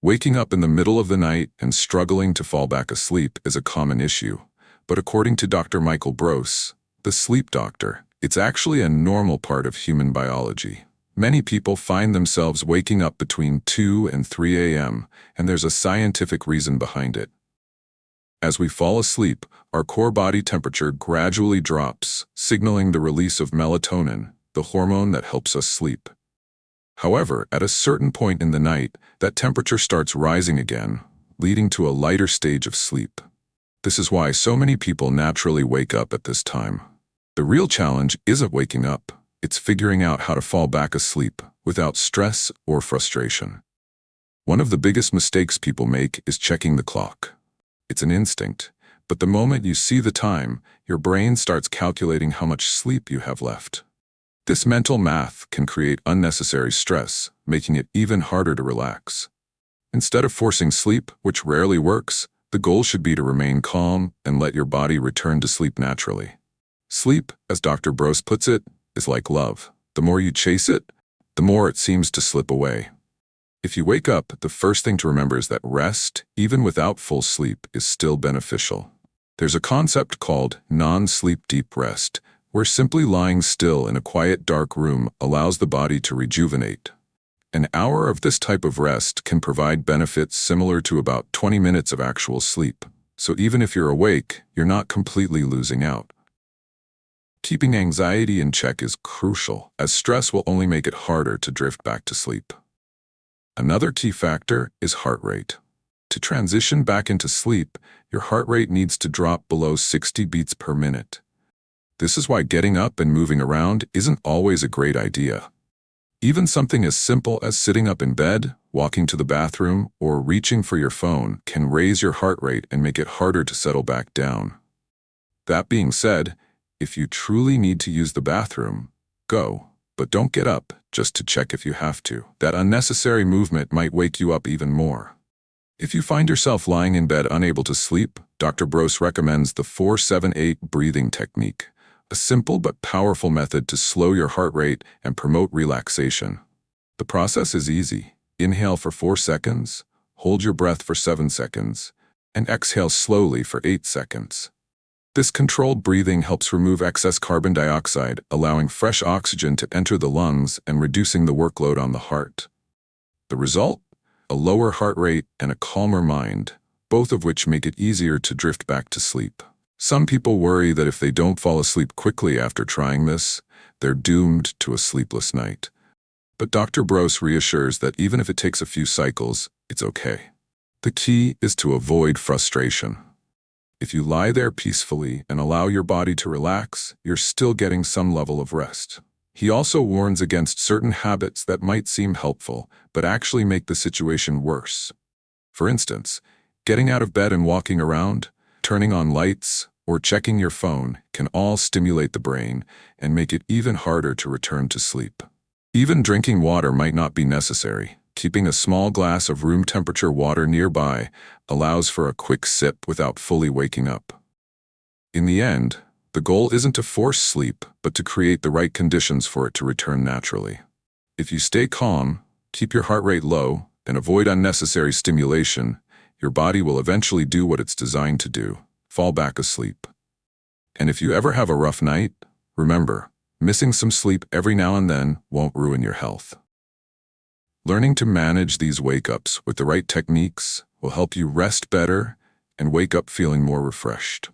Waking up in the middle of the night and struggling to fall back asleep is a common issue, but according to Dr. Michael Breus, the sleep doctor, it's actually a normal part of human biology. Many people find themselves waking up between 2 and 3 a.m., and there's a scientific reason behind it. As we fall asleep, our core body temperature gradually drops, signaling the release of melatonin, the hormone that helps us sleep. However, at a certain point in the night, that temperature starts rising again, leading to a lighter stage of sleep. This is why so many people naturally wake up at this time. The real challenge isn't waking up, it's figuring out how to fall back asleep without stress or frustration. One of the biggest mistakes people make is checking the clock. It's an instinct, but the moment you see the time, your brain starts calculating how much sleep you have left. This mental math can create unnecessary stress, making it even harder to relax. Instead of forcing sleep, which rarely works, the goal should be to remain calm and let your body return to sleep naturally. Sleep, as Dr. Breus puts it, is like love. The more you chase it, the more it seems to slip away. If you wake up, the first thing to remember is that rest, even without full sleep, is still beneficial. There's a concept called non-sleep deep rest, where simply lying still in a quiet, dark room allows the body to rejuvenate. An hour of this type of rest can provide benefits similar to about 20 minutes of actual sleep, so even if you're awake, you're not completely losing out. Keeping anxiety in check is crucial, as stress will only make it harder to drift back to sleep. Another key factor is heart rate. To transition back into sleep, your heart rate needs to drop below 60 beats per minute. This is why getting up and moving around isn't always a great idea. Even something as simple as sitting up in bed, walking to the bathroom, or reaching for your phone can raise your heart rate and make it harder to settle back down. That being said, if you truly need to use the bathroom, go, but don't get up just to check if you have to. That unnecessary movement might wake you up even more. If you find yourself lying in bed unable to sleep, Dr. Breus recommends the 4-7-8 breathing technique, a simple but powerful method to slow your heart rate and promote relaxation. The process is easy. Inhale for 4 seconds, hold your breath for 7 seconds, and exhale slowly for 8 seconds. This controlled breathing helps remove excess carbon dioxide, allowing fresh oxygen to enter the lungs and reducing the workload on the heart. The result? A lower heart rate and a calmer mind, both of which make it easier to drift back to sleep. Some people worry that if they don't fall asleep quickly after trying this, they're doomed to a sleepless night. But Dr. Breus reassures that even if it takes a few cycles, it's okay. The key is to avoid frustration. If you lie there peacefully and allow your body to relax, you're still getting some level of rest. He also warns against certain habits that might seem helpful, but actually make the situation worse. For instance, getting out of bed and walking around, turning on lights, or checking your phone can all stimulate the brain and make it even harder to return to sleep. Even drinking water might not be necessary. Keeping a small glass of room temperature water nearby allows for a quick sip without fully waking up. In the end, the goal isn't to force sleep, but to create the right conditions for it to return naturally. If you stay calm, keep your heart rate low, and avoid unnecessary stimulation, your body will eventually do what it's designed to do, fall back asleep. And if you ever have a rough night, remember, missing some sleep every now and then won't ruin your health. Learning to manage these wake-ups with the right techniques will help you rest better and wake up feeling more refreshed.